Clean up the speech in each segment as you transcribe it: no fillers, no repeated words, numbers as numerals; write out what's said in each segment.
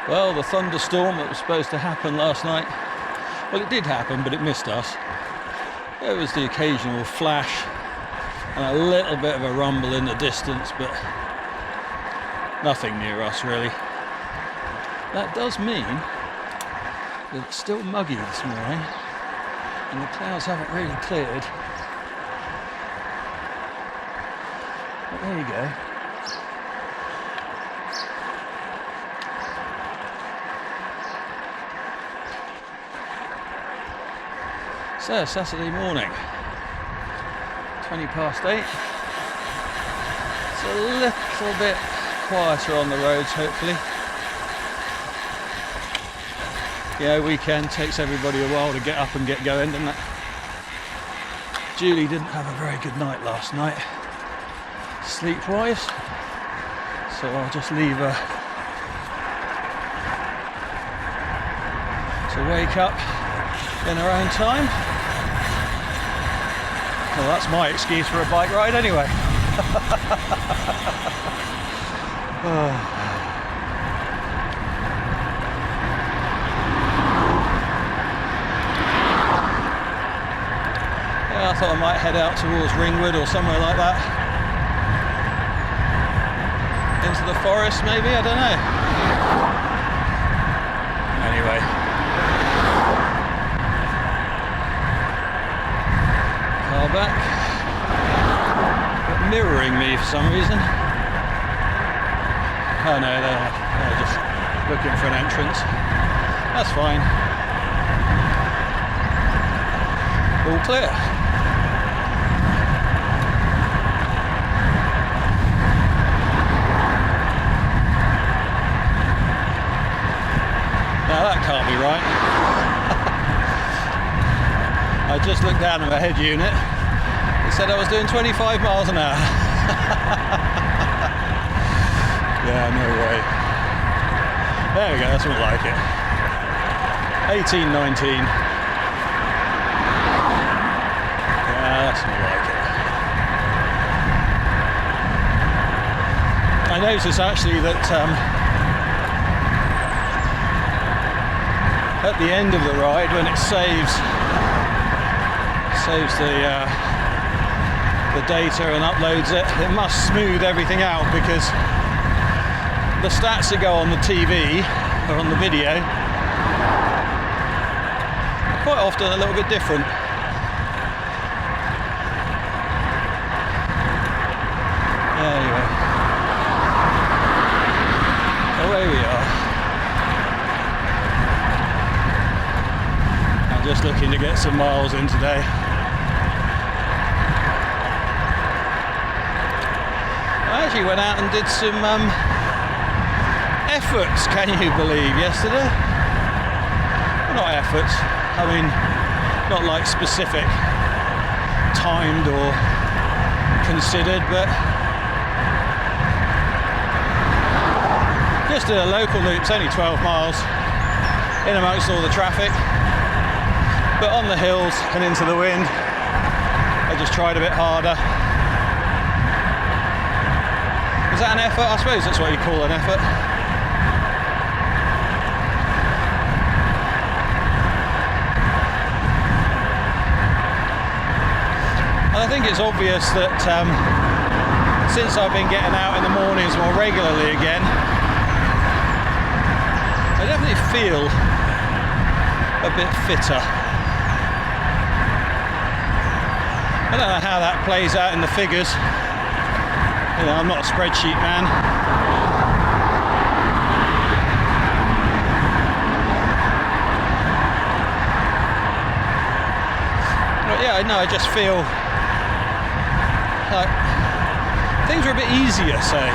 Well, the thunderstorm that was supposed to happen last night, well, it did happen, but it missed us. There was the occasional flash and a little bit of a rumble in the distance, but nothing near us really. That does mean that it's still muggy this morning and the clouds haven't really cleared. But there you go. So, Saturday morning, 20 past 8. It's a little bit quieter on the roads, hopefully. Yeah, weekend takes everybody a while to get up and get going, doesn't it? Julie didn't have a very good night last night, sleep-wise, so I'll just leave her to wake up in her own time. Well, that's my excuse for a bike ride anyway. Yeah, I thought I might head out towards Ringwood or somewhere like that. Into the forest maybe, I don't know. Anyway. Car back. But mirroring me for some reason. Oh no, they're just looking for an entrance. That's fine. All clear. Now that can't be right. I just looked down at my head unit. It said I was doing 25 miles an hour. Yeah, no way. There we go, that's more like it. 18, 19. Yeah, that's more like it. I noticed actually that at the end of the ride, when it saves the data and uploads it, it must smooth everything out, because the stats that go on the TV or on the video are quite often a little bit different. Anyway, away we are. I'm just looking to get some miles in today. I actually went out and did some efforts, can you believe, yesterday? Well, not efforts, I mean, not like specific, timed or considered, but just did a local loop. It's only 12 miles in amongst all the traffic, but on the hills and into the wind. I just tried a bit harder. Is that an effort? I suppose that's what you call an effort. And I think it's obvious that since I've been getting out in the mornings more regularly again, I definitely feel a bit fitter. I don't know how that plays out in the figures. You know, I'm not a spreadsheet man. But yeah, no, I just feel like things are a bit easier, say.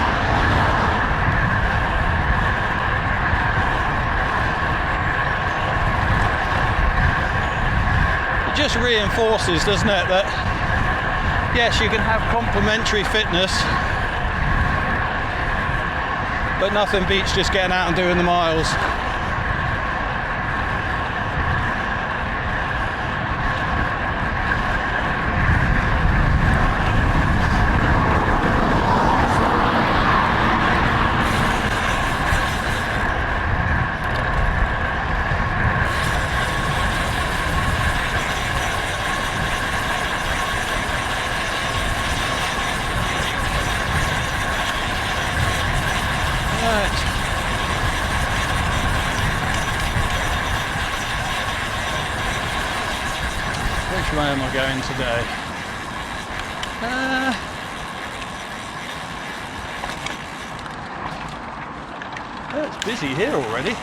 It just reinforces, doesn't it, that yes, you can have complementary fitness, but nothing beats just getting out and doing the miles. Which way am I going today? Oh, it's busy here already.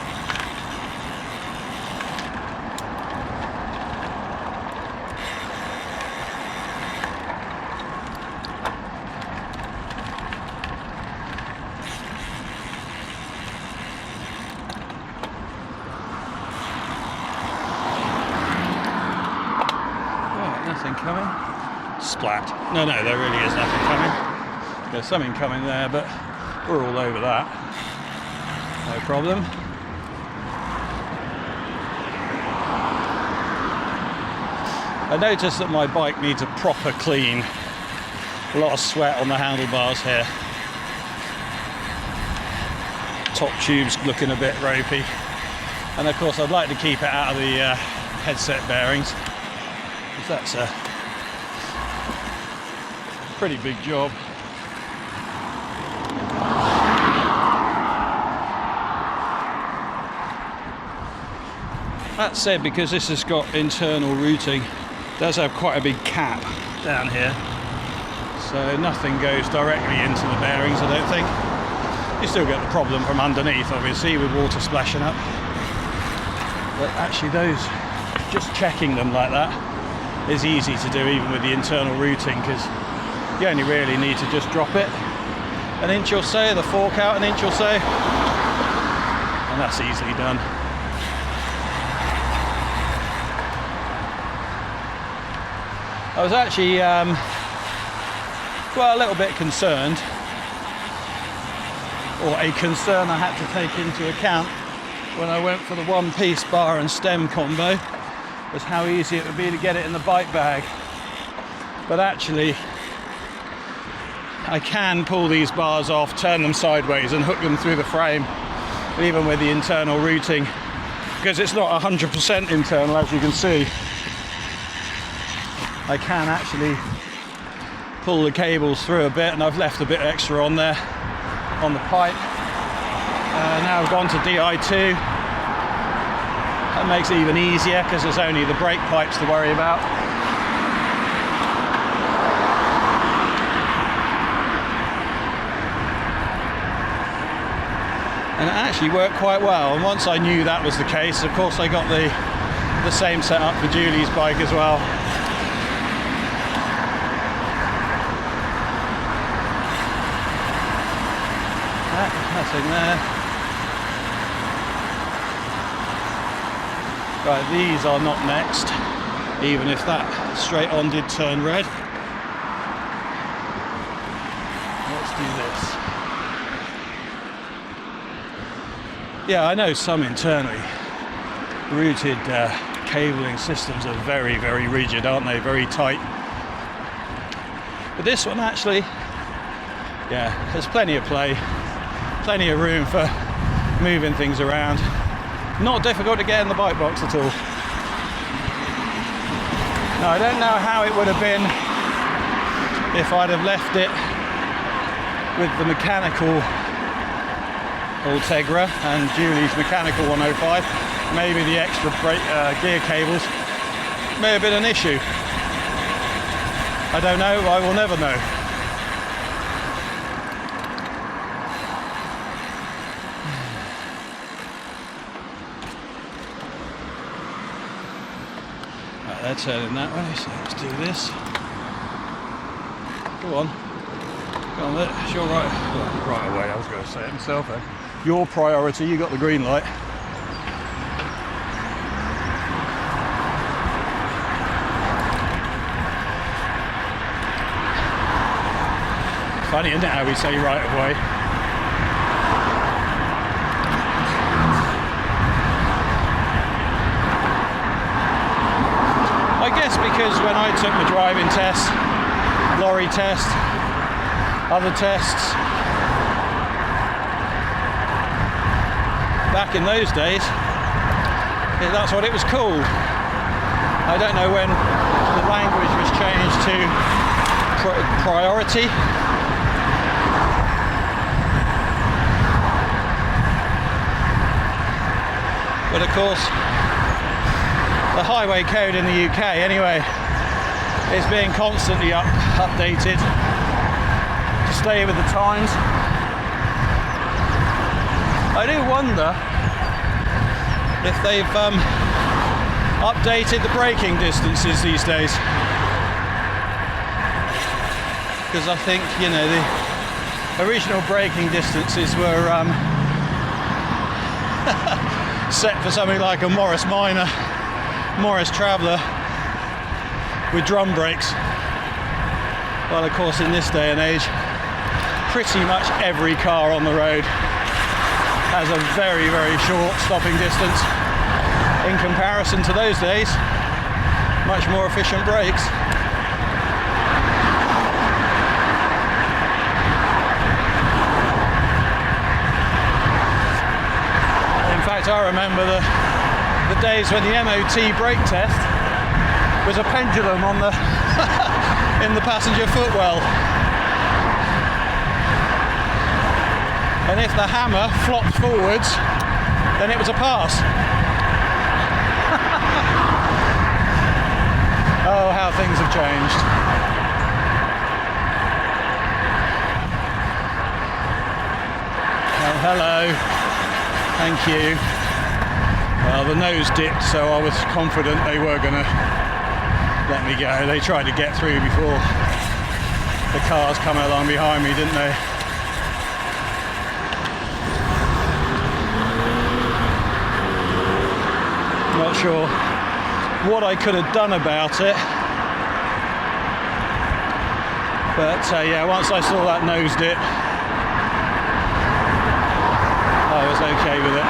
Nothing coming. Splat. No, there really is nothing coming. There's something coming there, but we're all over that. No problem. I noticed that my bike needs a proper clean. A lot of sweat on the handlebars here. Top tube's looking a bit ropey. And of course I'd like to keep it out of the headset bearings. That's a pretty big job. That said, because this has got internal routing, it does have quite a big cap down here, so nothing goes directly into the bearings, I don't think. You still get the problem from underneath, obviously, with water splashing up. But actually those, just checking them like that, is easy to do even with the internal routing, because you only really need to just drop it an inch or so, the fork out an inch or so, and that's easily done. I was actually well, a little bit concerned, or a concern I had to take into account when I went for the one-piece bar and stem combo, was how easy it would be to get it in the bike bag. But actually, I can pull these bars off, turn them sideways and hook them through the frame, even with the internal routing, because it's not 100% internal, as you can see. I can actually pull the cables through a bit, and I've left a bit extra on there on the pipe. Now I've gone to Di2. That makes it even easier because there's only the brake pipes to worry about. And it actually worked quite well. And once I knew that was the case, of course I got the same setup for Julie's bike as well. Nothing there. Right, these are not next, even if that straight on did turn red. Let's do this. Yeah, I know some internally routed cabling systems are very, very rigid, aren't they? Very tight. But this one actually, yeah, there's plenty of play, plenty of room for moving things around. Not difficult to get in the bike box at all. Now, I don't know how it would have been if I'd have left it with the mechanical Ultegra and Julie's mechanical 105. Maybe the extra brake, gear cables may have been an issue. I don't know, I will never know. They're turning that way, so let's do this. Go on. Go on, it's your right. Well, right away, I was going to say it myself then. Your priority, you got the green light. Funny, isn't it, how we say right away? I guess because when I took the driving test, lorry test, other tests, back in those days, that's what it was called. I don't know when the language was changed to priority. But of course, the highway code in the UK anyway It's being constantly updated to stay with the times. I do wonder if they've updated the braking distances these days, because I think, you know, the original braking distances were set for something like a Morris Minor, Morris Traveller with drum brakes. Well, of course, in this day and age, pretty much every car on the road has a very, very short stopping distance in comparison to those days. Much more efficient brakes. In fact, I remember the days when the MOT brake test was a pendulum on the in the passenger footwell. And if the hammer flopped forwards, then it was a pass. Oh, how things have changed. Oh, hello. Thank you. Well, the nose dipped, so I was confident they were going to let me go. They tried to get through before the cars coming along behind me, didn't they? Not sure what I could have done about it, but yeah, once I saw that nose dip, I was okay with it.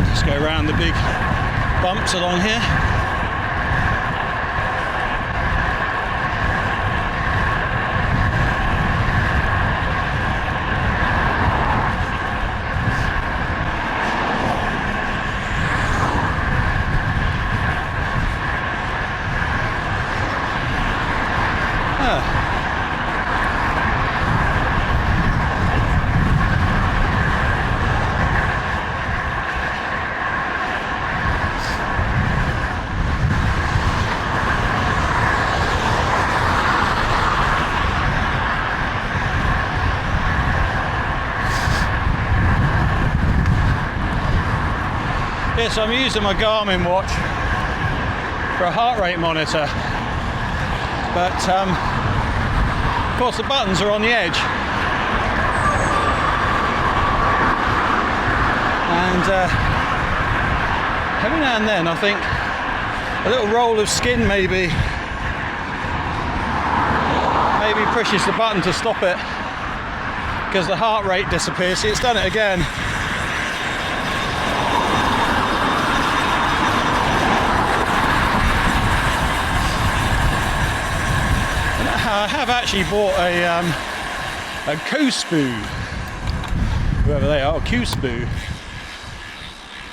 Let's go around the big bumps along here. Yes, I'm using my Garmin watch for a heart rate monitor, but of course the buttons are on the edge, and every now and then I think a little roll of skin maybe pushes the button to stop it, because the heart rate disappears. See, it's done it again. I have actually bought a Q-Spoo, whoever they are, Q-Spoo,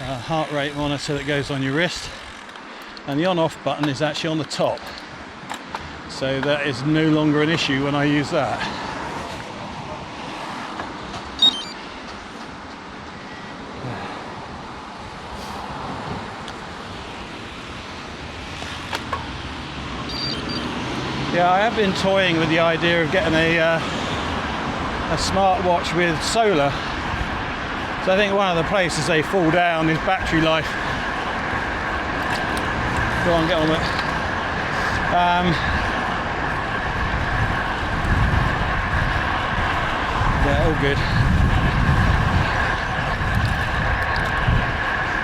heart rate monitor that goes on your wrist, and the on-off button is actually on the top, so that is no longer an issue when I use that. Yeah, I have been toying with the idea of getting a smartwatch with solar. So I think one of the places they fall down is battery life. Go on, get on with it. Yeah, all good.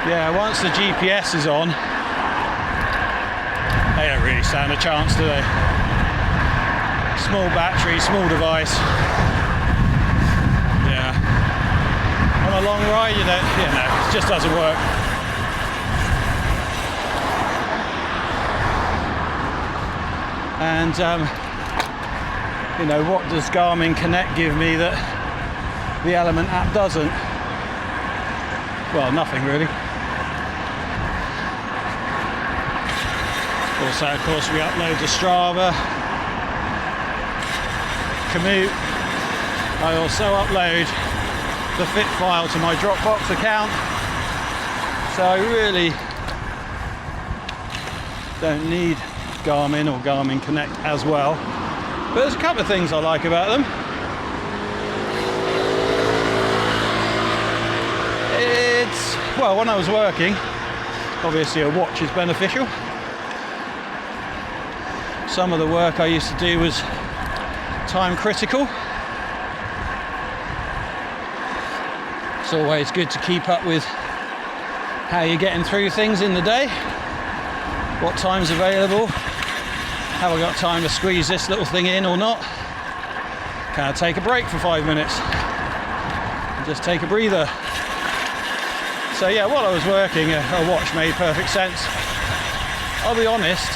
Yeah, once the GPS is on, they don't really stand a chance, do they? Small battery, small device. Yeah. On a long ride, you know, it just doesn't work. And you know, what does Garmin Connect give me that the Element app doesn't? Well, nothing really. Also, of course, we upload to Strava, Commute. I also upload the fit file to my Dropbox account. So I really don't need Garmin or Garmin Connect as well. But there's a couple of things I like about them. It's, well, when I was working, obviously a watch is beneficial. Some of the work I used to do was time critical. It's always good to keep up with how you're getting through things in the day, what time's available, have I got time to squeeze this little thing in or not, can I take a break for 5 minutes and just take a breather. So yeah, while I was working, a watch made perfect sense. I'll be honest,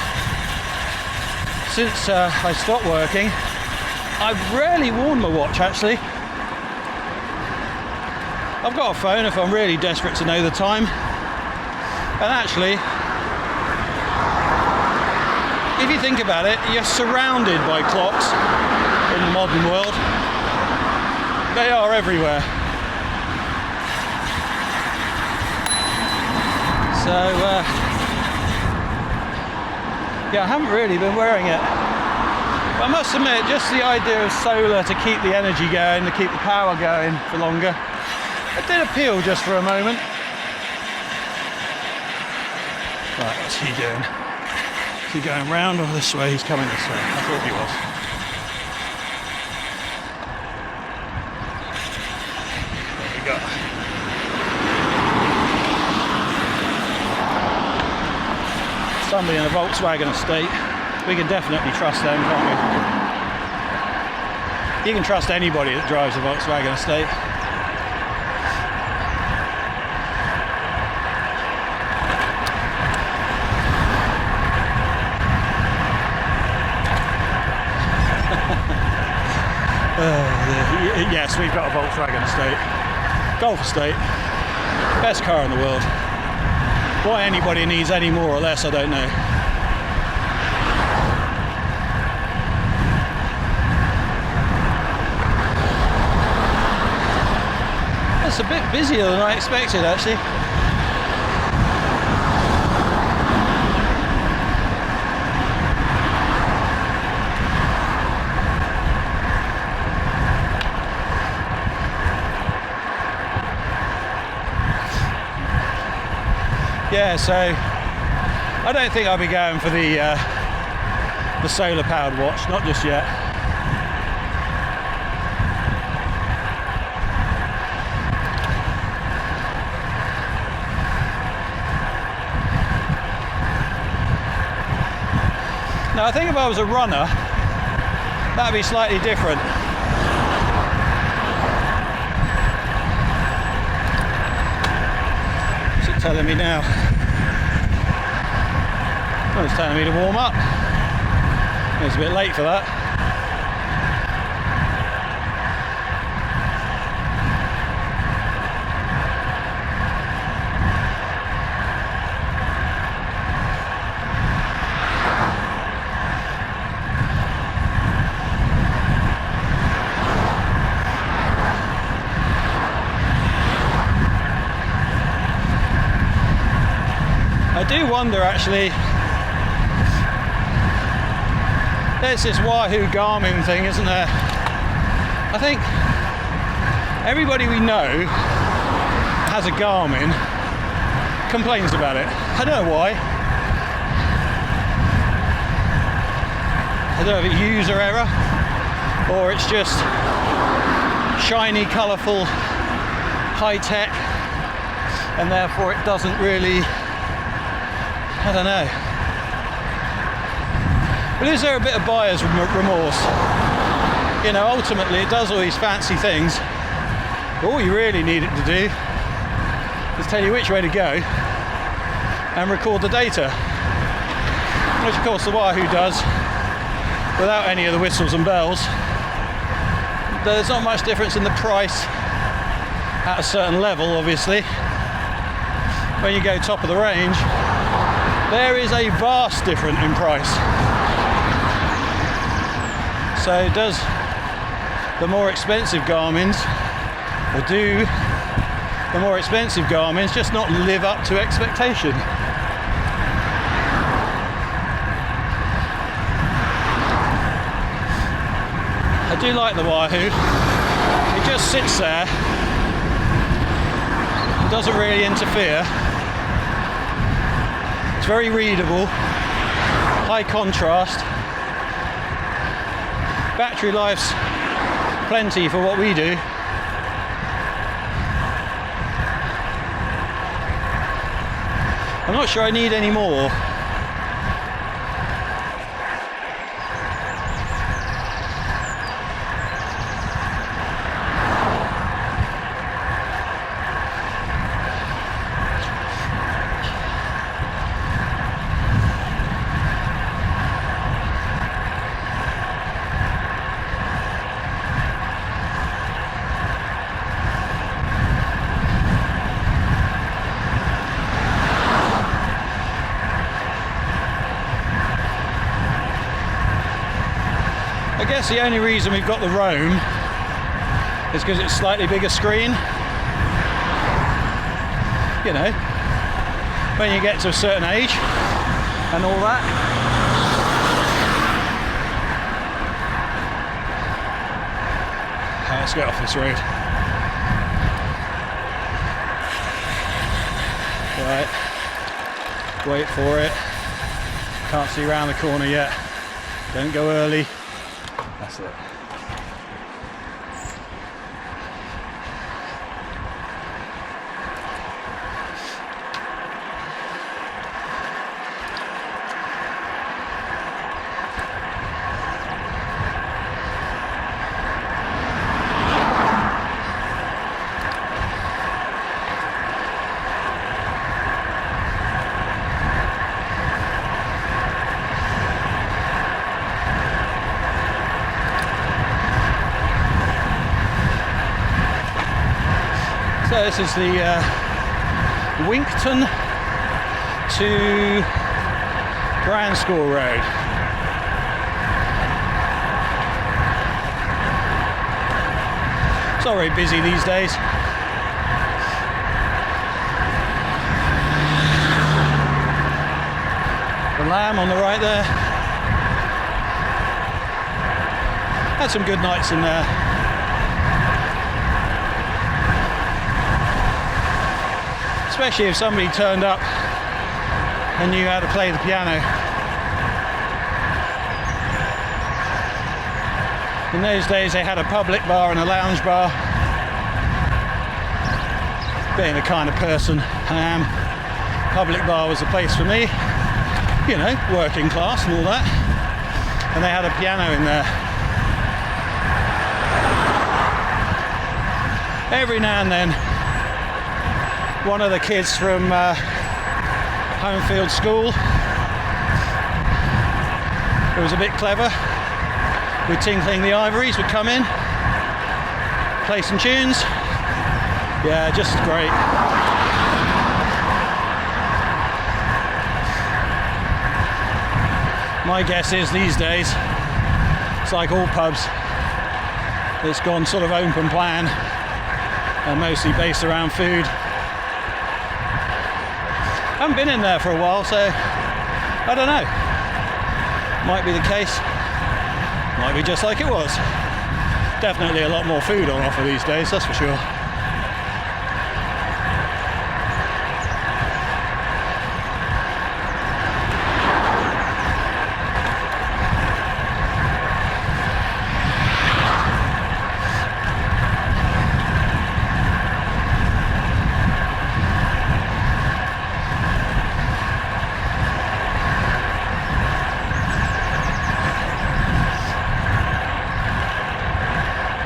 since I stopped working, I've rarely worn my watch actually. I've got a phone if I'm really desperate to know the time. And actually, if you think about it, you're surrounded by clocks in the modern world. They are everywhere. So, yeah, I haven't really been wearing it. But I must admit, just the idea of solar to keep the energy going, to keep the power going for longer, it did appeal just for a moment. Right, what's he doing? Is he going round or this way? He's coming this way. I thought he was. There we go. Somebody in a Volkswagen estate. We can definitely trust them, can't we? You can trust anybody that drives a Volkswagen estate. Yes, we've got a Volkswagen estate. Golf estate. Best car in the world. Why anybody needs any more or less, I don't know. It's a bit busier than I expected, actually. Yeah, so I don't think I'll be going for the solar powered watch, not just yet. Now I think if I was a runner, that'd be slightly different. What's it telling me now? Oh, it's telling me to warm up. It's a bit late for that. I do wonder actually. There's this Wahoo Garmin thing, isn't there? I think everybody we know has a Garmin complains about it. I don't know why. I don't know if it's user error or it's just shiny, colourful, high tech, and therefore it doesn't really, I don't know. But is there a bit of buyer's remorse? You know, ultimately it does all these fancy things. All you really need it to do is tell you which way to go and record the data. Which of course the Wahoo does without any of the whistles and bells. There's not much difference in the price at a certain level, obviously. When you go top of the range, there is a vast difference in price. So does the more expensive Garmin's, or do the more expensive Garmin's just not live up to expectation? I do like the Wahoo. It just sits there, doesn't really interfere. It's very readable, high contrast. Battery life's plenty for what we do. I'm not sure I need any more. I guess the only reason we've got the Roam is because it's slightly bigger screen. You know, when you get to a certain age and all that. Right, let's get off this road. Right, wait for it. Can't see around the corner yet. Don't go early. That's it. So this is the Winkton to Grand School Road. It's not very busy these days. The Lamb on the right there. Had some good nights in there. Especially if somebody turned up and knew how to play the piano. In those days they had a public bar and a lounge bar. Being the kind of person I am, public bar was the place for me. You know, working class and all that. And they had a piano in there. Every now and then one of the kids from Homefield School, who was a bit clever with Tinkling the Ivories, would come in, play some tunes. Yeah, just great. My guess is these days it's like all pubs, it's gone sort of open plan and mostly based around food. I haven't been in there for a while, so I don't know. Might be the case, might be just like it was. Definitely a lot more food on offer these days, that's for sure.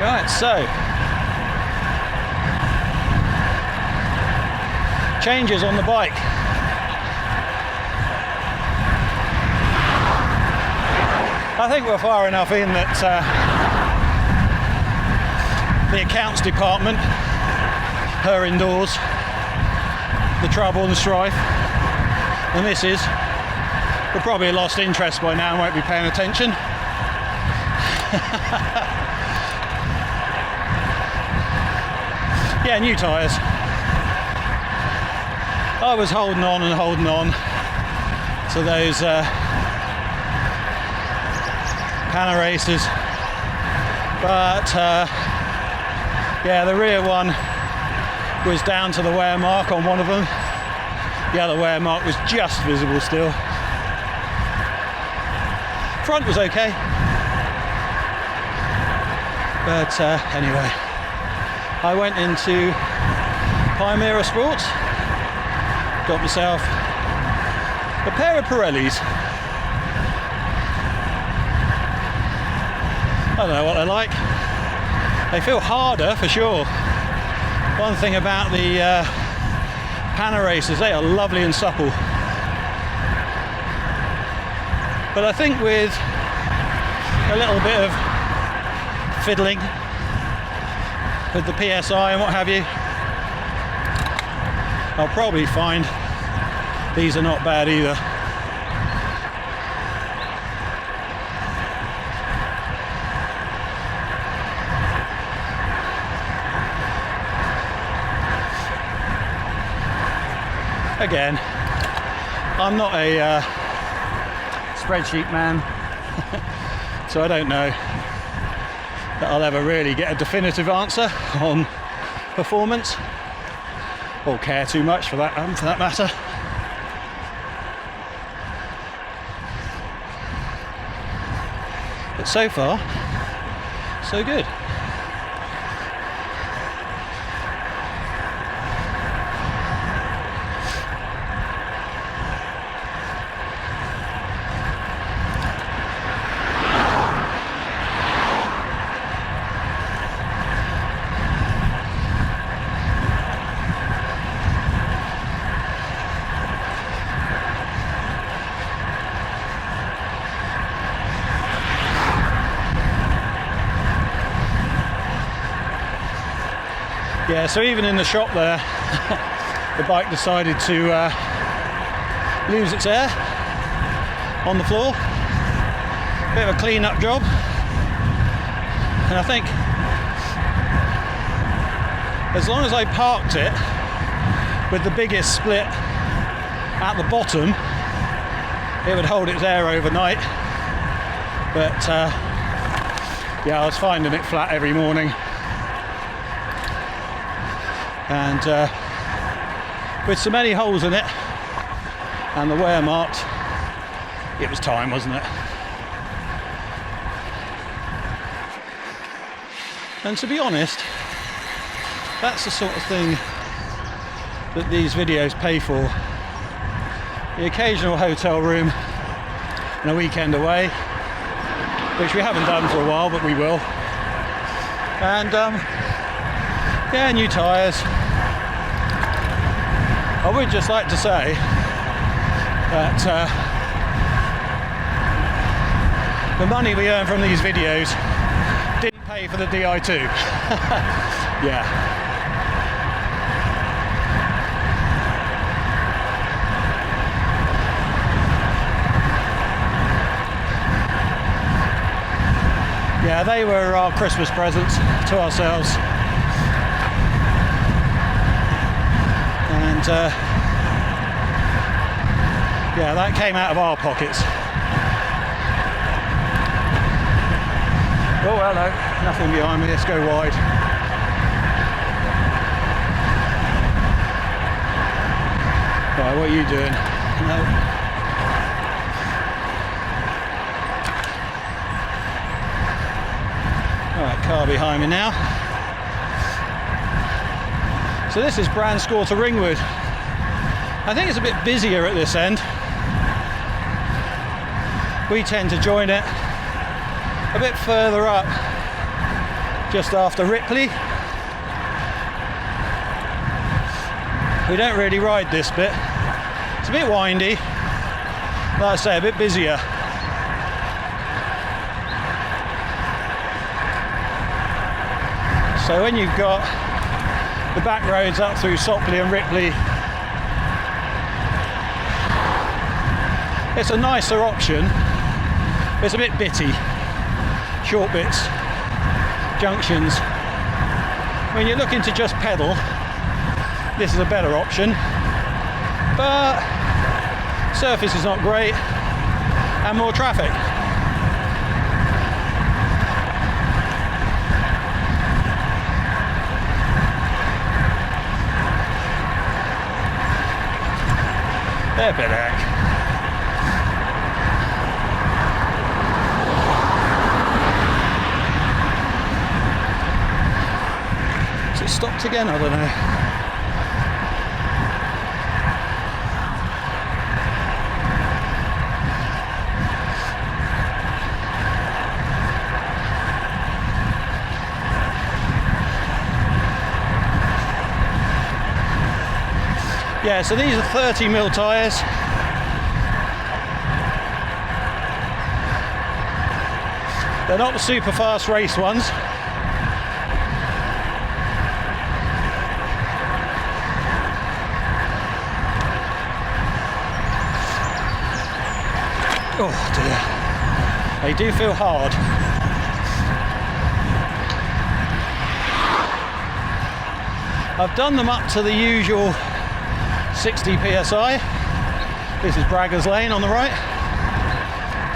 Right, so changes on the bike. I think we're far enough in that the accounts department, her indoors, the trouble and the strife, the missus, will probably have lost interest by now and won't be paying attention. Yeah, new tyres. I was holding on and holding on to those Panna racers, but yeah, the rear one was down to the wear mark on one of them. The other wear mark was just visible still. Front was okay, but anyway, I went into Merida Sports, got myself a pair of Pirellis. I don't know what they're like. They feel harder for sure. One thing about the Panna racers, they are lovely and supple. But I think with a little bit of fiddling with the PSI and what have you, I'll probably find these are not bad either. Again, I'm not a spreadsheet man, so I don't know that I'll ever really get a definitive answer on performance, or care too much for that matter. But so far, so good. Yeah, so even in the shop there, the bike decided to lose its air on the floor. Bit of a clean-up job. And I think as long as I parked it with the biggest split at the bottom, it would hold its air overnight. But yeah, I was finding it flat every morning. And with so many holes in it and the wear marks, it was time, wasn't it? And to be honest, that's the sort of thing that these videos pay for. The occasional hotel room and a weekend away, which we haven't done for a while, but we will. And yeah, new tyres. I would just like to say that the money we earn from these videos didn't pay for the Di2. Yeah. Yeah, they were our Christmas presents to ourselves. And yeah, that came out of our pockets. Oh, hello, nothing behind me, let's go wide. Right, what are you doing? No. Alright, car behind me now. So this is Scultura Ringwood. I think it's a bit busier at this end. We tend to join it a bit further up, just after Ripley. We don't really ride this bit. It's a bit windy, like I say, a bit busier. So when you've got the back roads up through Sopley and Ripley, it's a nicer option. It's a bit bitty, short bits, junctions. When you're looking to just pedal, this is a better option, but surface is not great and more traffic. They're a bit heck. Has it stopped again? I don't know. Yeah, so these are 30mm tyres. They're not the super fast race ones. Oh dear, they do feel hard. I've done them up to the usual 60 psi. This is Braggers Lane on the right,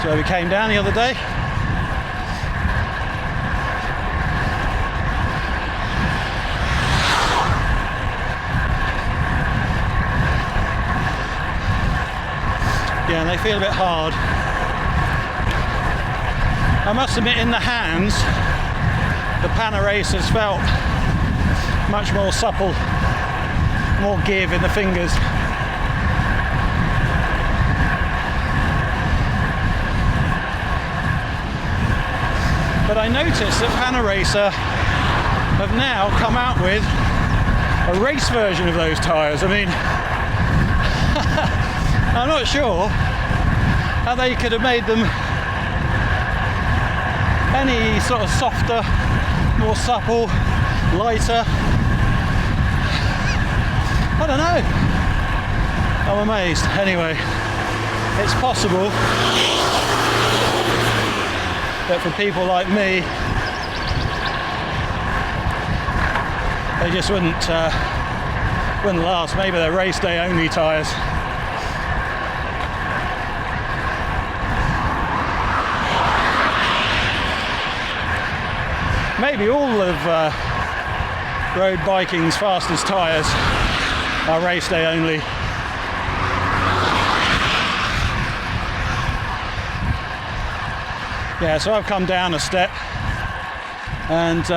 so we came down the other day. Yeah, and they feel a bit hard. I must admit, in the hands, the Pana Racers felt much more supple, more give in the fingers. But I noticed that Pana Racer have now come out with a race version of those tyres. I mean, I'm not sure how they could have made them any sort of softer, more supple, lighter. I don't know. I'm amazed. Anyway, it's possible that for people like me, they just wouldn't last. Maybe they're race day only tyres. Maybe all of road biking's fastest tyres are race day only. Yeah, so I've come down a step and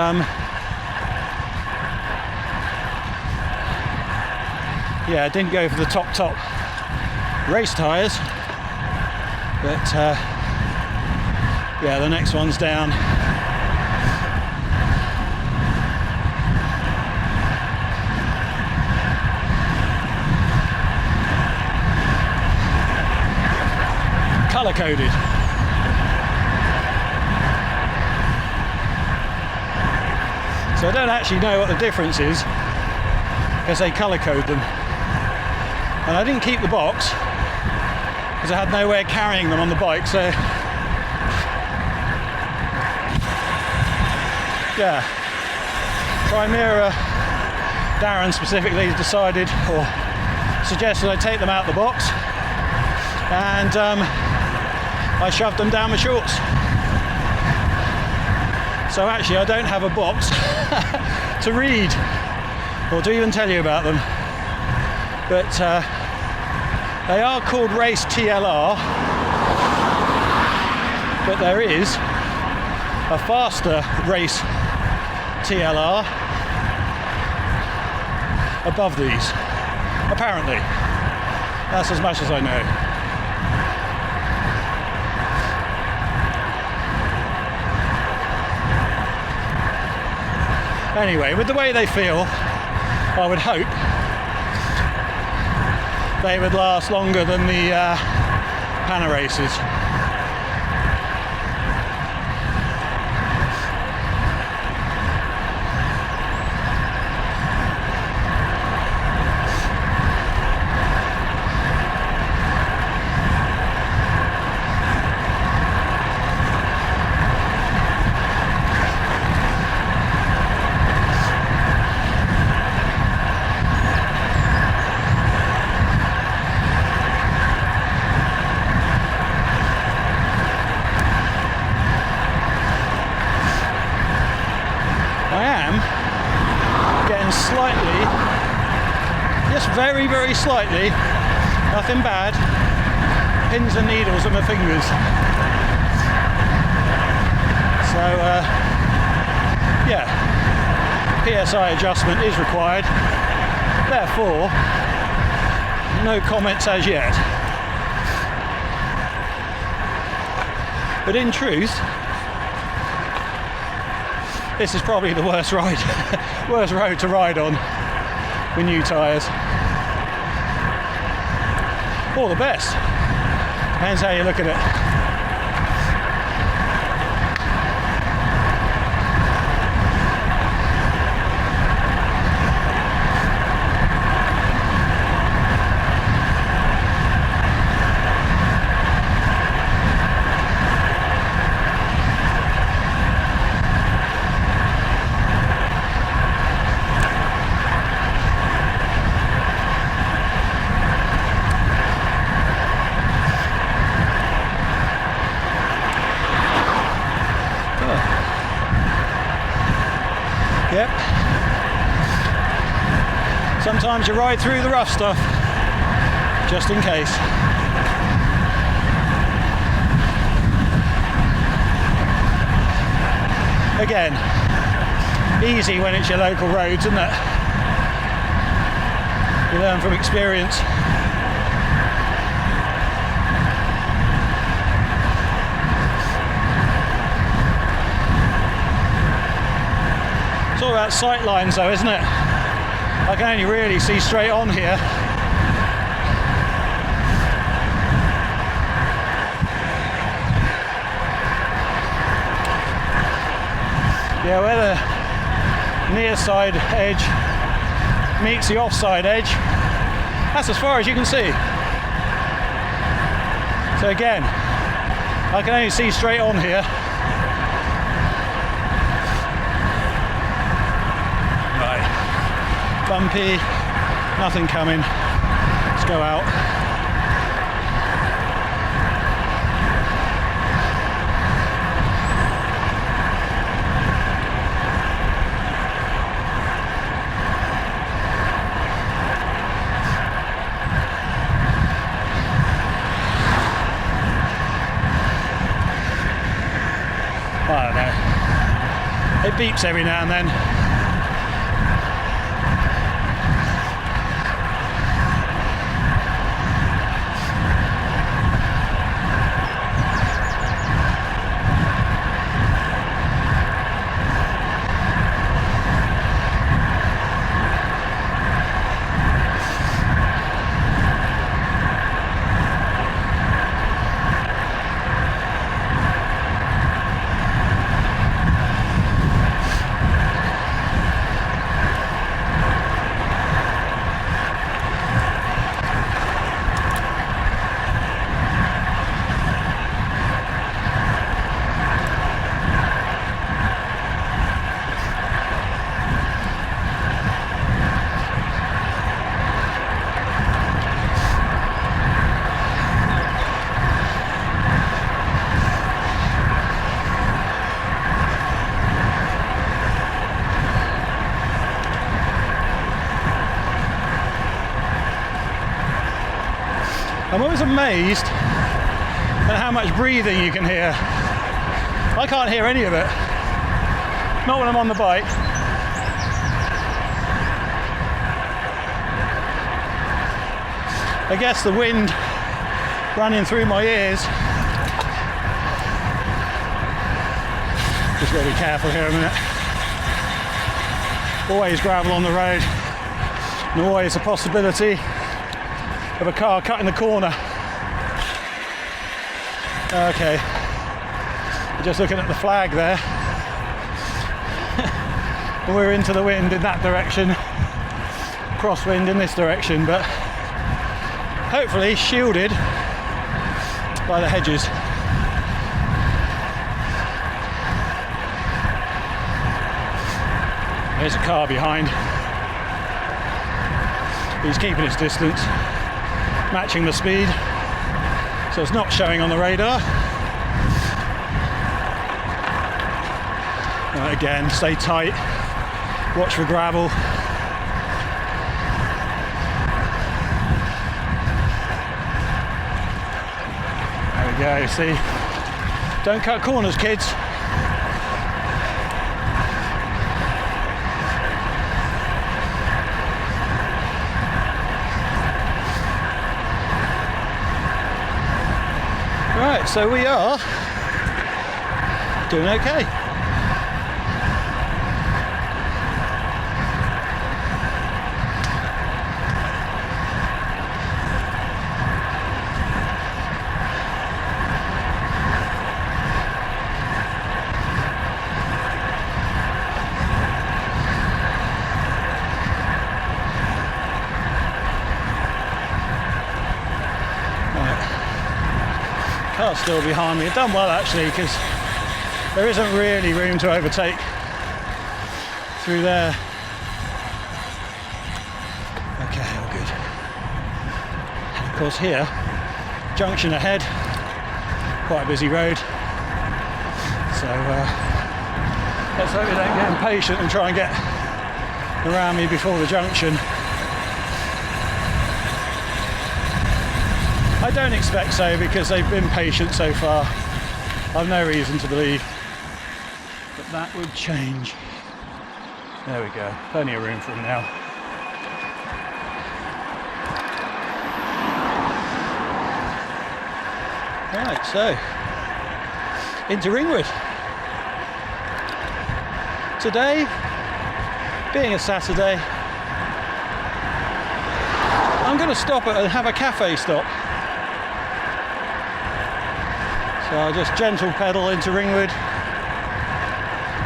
yeah, I didn't go for the top race tyres, but yeah, the next one's down. Colour coded. So I don't actually know what the difference is because they colour code them. And I didn't keep the box because I had nowhere carrying them on the bike, so yeah. Primera, Darren specifically decided or suggested I take them out the box, and I shoved them down my shorts. So actually I don't have a box to read or to even tell you about them. But they are called Race TLR, but there is a faster Race TLR above these, apparently. That's as much as I know. Anyway, with the way they feel, I would hope they would last longer than the Pana Racers. am getting slightly, just very, very slightly, nothing bad, pins and needles on my fingers. So yeah, PSI adjustment is required, therefore no comments as yet. But in truth, this is probably the worst road to ride on with new tyres. Or the best, depends how you look at it. Yep. Sometimes you ride through the rough stuff, just in case. Again, easy when it's your local roads, isn't it? You learn from experience. It's all about sight lines though, isn't it? I can only really see straight on here. Yeah, where the near side edge meets the offside edge, that's as far as you can see. So again, I can only see straight on here. Bumpy, nothing coming. Let's go out. I don't know. It beeps every now and then. I'm always amazed at how much breathing you can hear. I can't hear any of it. Not when I'm on the bike. I guess the wind running through my ears. Just got to be careful here a minute. Always gravel on the road, and always a possibility of a car cutting the corner. Okay, just looking at the flag there. We're into the wind in that direction, crosswind in this direction, but hopefully shielded by the hedges. There's a car behind. He's keeping his distance, matching the speed, so it's not showing on the radar. Right, again, stay tight. Watch for gravel. There we go, see? Don't cut corners, kids. Right, so we are doing okay. Car's still behind me. I've done well actually, because there isn't really room to overtake through there. Okay, all good. And of course here, junction ahead, quite a busy road. So let's hope we don't get impatient and try and get around me before the junction. I don't expect so, because they've been patient so far. I've no reason to believe that that would change. There we go, plenty of room for them now. Right, so into Ringwood. Today, being a Saturday, I'm going to stop and have a cafe stop. So I'll just gentle pedal into Ringwood,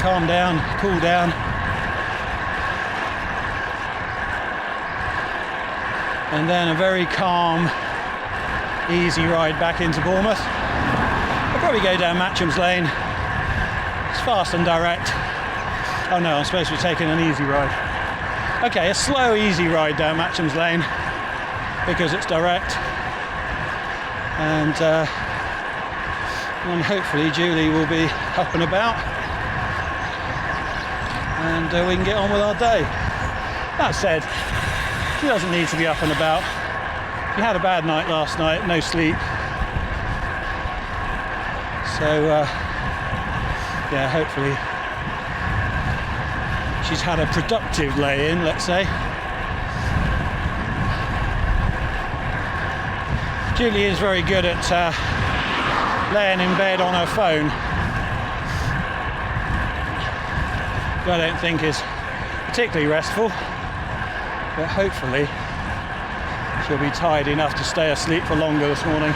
calm down, cool down. And then a very calm, easy ride back into Bournemouth. I'll probably go down Matcham's Lane. It's fast and direct. Oh no, I'm supposed to be taking an easy ride. Okay, a slow, easy ride down Matcham's Lane, because it's direct. And hopefully Julie will be up and about, and we can get on with our day. That said, she doesn't need to be up and about. She had a bad night last night, no sleep. So yeah, hopefully she's had a productive lay-in, let's say. Julie is very good at laying in bed on her phone. I don't think is particularly restful, but hopefully she'll be tired enough to stay asleep for longer this morning.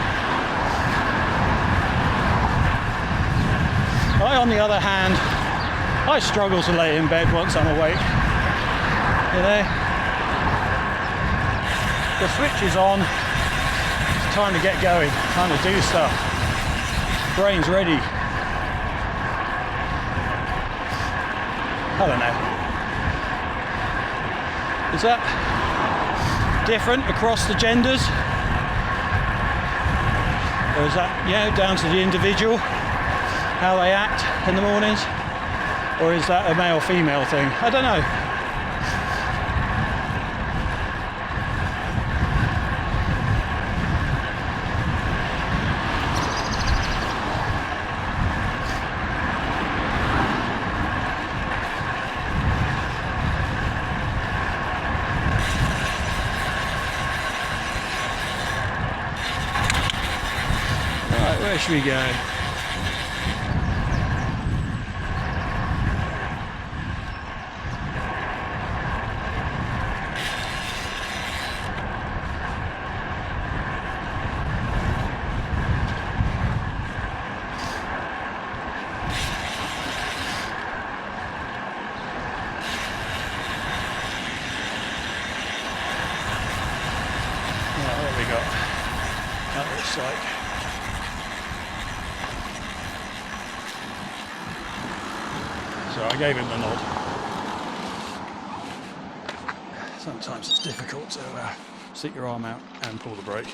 I, on the other hand, I struggle to lay in bed once I'm awake. You know, the switch is on. It's time to get going, time to do stuff. Brain's ready. I don't know. Is that different across the genders? Or is that, you know, down to the individual, how they act in the mornings? Or is that a male-female thing? I don't know. Where should we go? What have we got? That looks like. So I gave him the nod. Sometimes it's difficult to stick your arm out and pull the brake.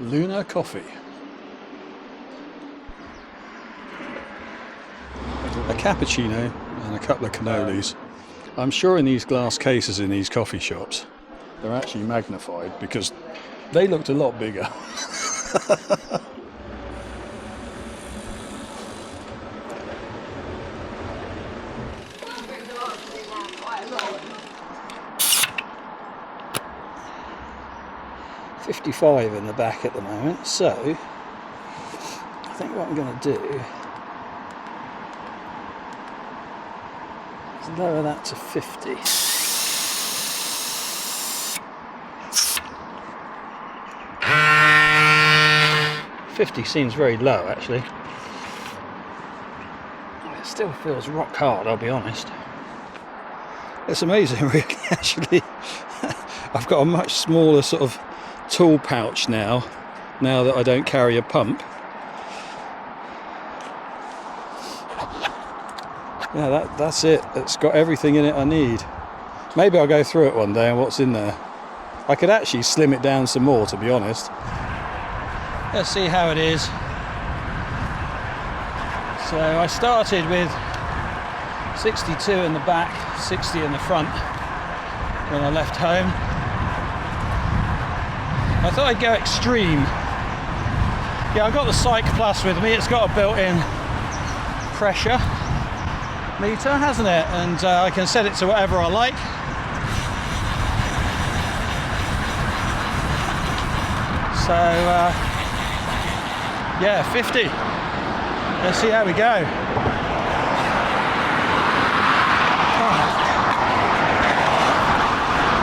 Lunar coffee. A cappuccino and a couple of cannolis. I'm sure in these glass cases in these coffee shops, they're actually magnified because they looked a lot bigger. $55 in the back at the moment, so I think what I'm going to do is lower that to 50. $50 seems very low actually. It still feels rock hard, I'll be honest. It's amazing really, actually. I've got a much smaller sort of tool pouch now that I don't carry a pump. Yeah, that's it. It's got everything in it I need. Maybe I'll go through it one day and what's in there. I could actually slim it down some more, to be honest. Let's see how it is. So I started with 62 in the back, 60 in the front when I left home. I thought I'd go extreme. Yeah, I've got the Psych Plus with me. It's got a built-in pressure meter, hasn't it? And I can set it to whatever I like. So, yeah, 50. Let's see how we go.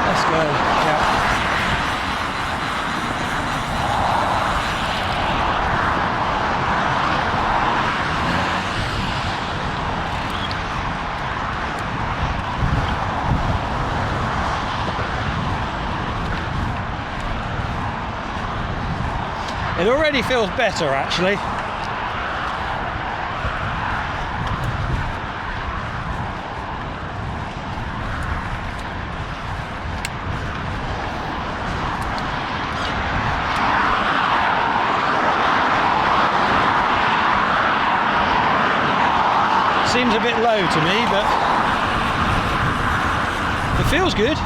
Let's go. Yeah. It already feels better actually. Seems a bit low to me, but it feels good.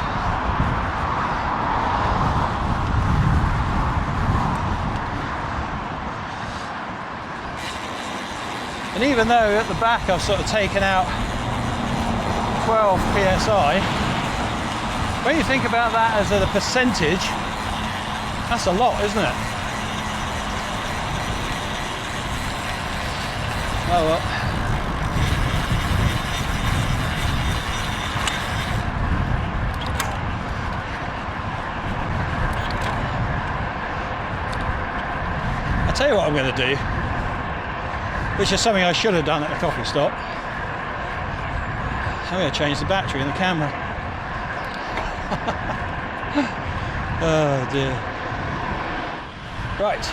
And even though at the back I've sort of taken out 12 psi, when you think about that as a percentage, that's a lot, isn't it? Oh well. I'll tell you what I'm going to do, which is something I should have done at the coffee stop. I'm going to change the battery in the camera. Oh dear. Right.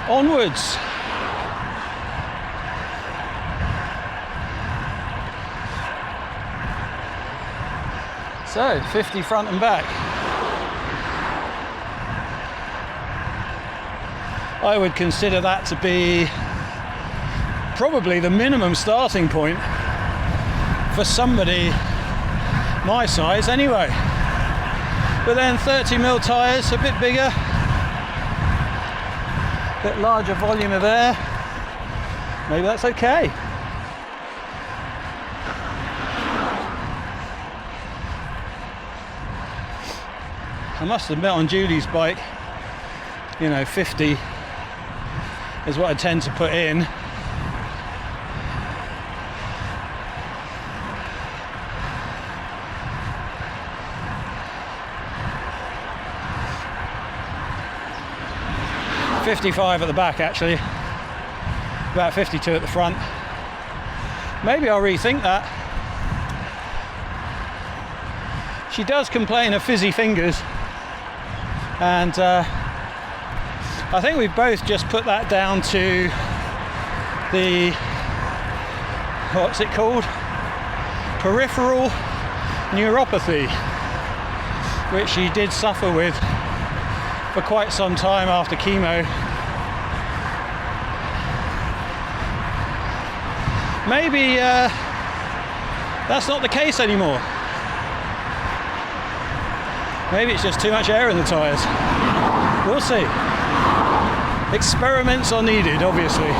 Onwards. So, 50 front and back. I would consider that to be probably the minimum starting point for somebody my size anyway. But then 30mm tyres, a bit bigger, a bit larger volume of air, maybe that's okay. I must admit on Julie's bike, you know, 50 is what I tend to put in. $55 at the back actually, about 52 at the front. Maybe I'll rethink that. She does complain of fizzy fingers, and I think we've both just put that down to the, what's it called? Peripheral neuropathy. which she did suffer with for quite some time after chemo. Maybe that's not the case anymore. Maybe it's just too much air in the tyres. We'll see. Experiments are needed, obviously.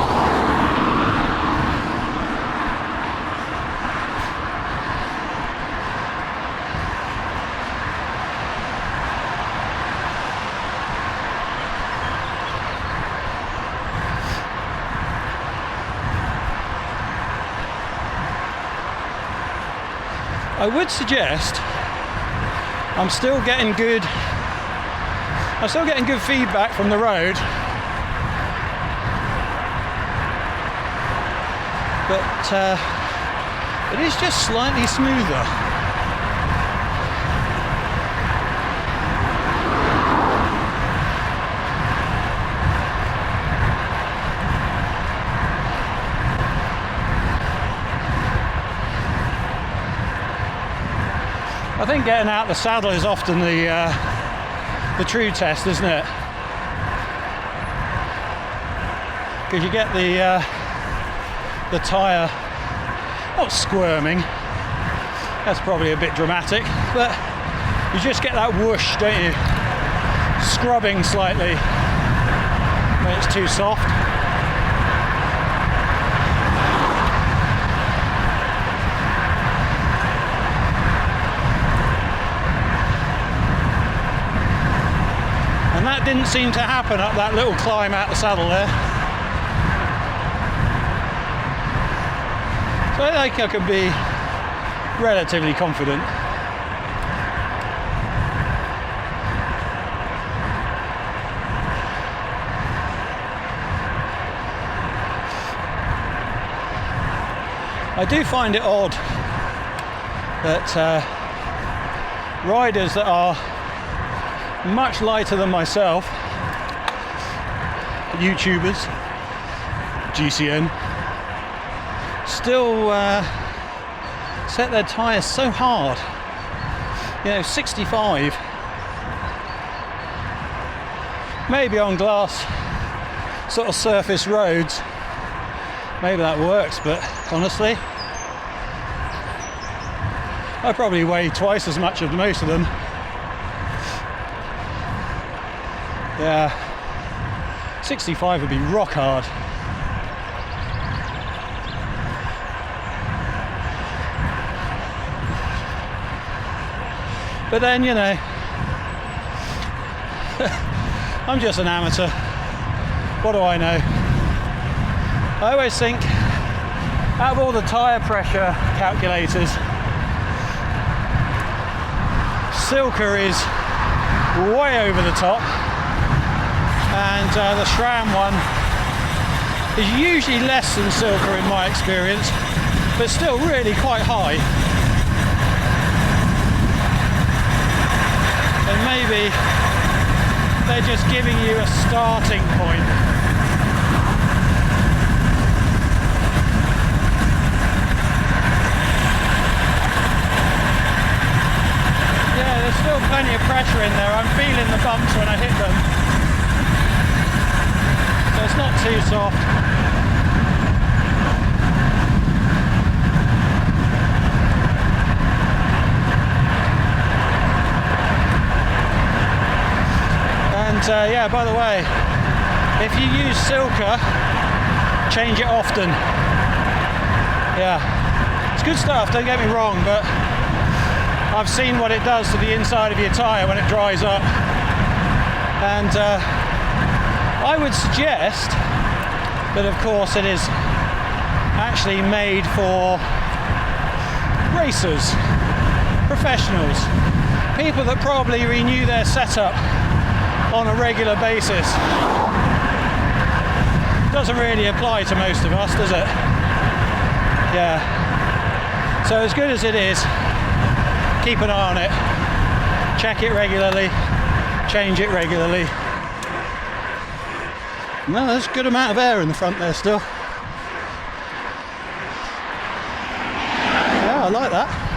I would suggest I'm still getting good feedback from the road, but it is just slightly smoother. I think getting out the saddle is often the true test, isn't it? Because you get the tyre not squirming. That's probably a bit dramatic, but you just get that whoosh, don't you? Scrubbing slightly when it's too soft. And that didn't seem to happen up that little climb out the saddle there. So I think I can be relatively confident. I do find it odd that riders that are much lighter than myself, YouTubers, GCN, still set their tyres so hard. You know, 65. Maybe on glass sort of surface roads, maybe that works, but honestly, I probably weigh twice as much as most of them. Yeah, 65 would be rock hard. But then, you know, I'm just an amateur. What do I know? I always think, out of all the tyre pressure calculators, Silka is way over the top, and the SRAM one is usually less than Silka in my experience, but still really quite high. And maybe they're just giving you a starting point. Yeah, there's still plenty of pressure in there. I'm feeling the bumps when I hit them. So it's not too soft. And yeah, by the way, if you use Silka, change it often. Yeah, it's good stuff, don't get me wrong, but I've seen what it does to the inside of your tyre when it dries up. And I would suggest that, of course, it is actually made for racers, professionals, people that probably renew their setup on a regular basis. Doesn't really apply to most of us, does it? Yeah. So as good as it is, keep an eye on it. Check it regularly. Change it regularly. No, there's a good amount of air in the front there still. Yeah, I like that.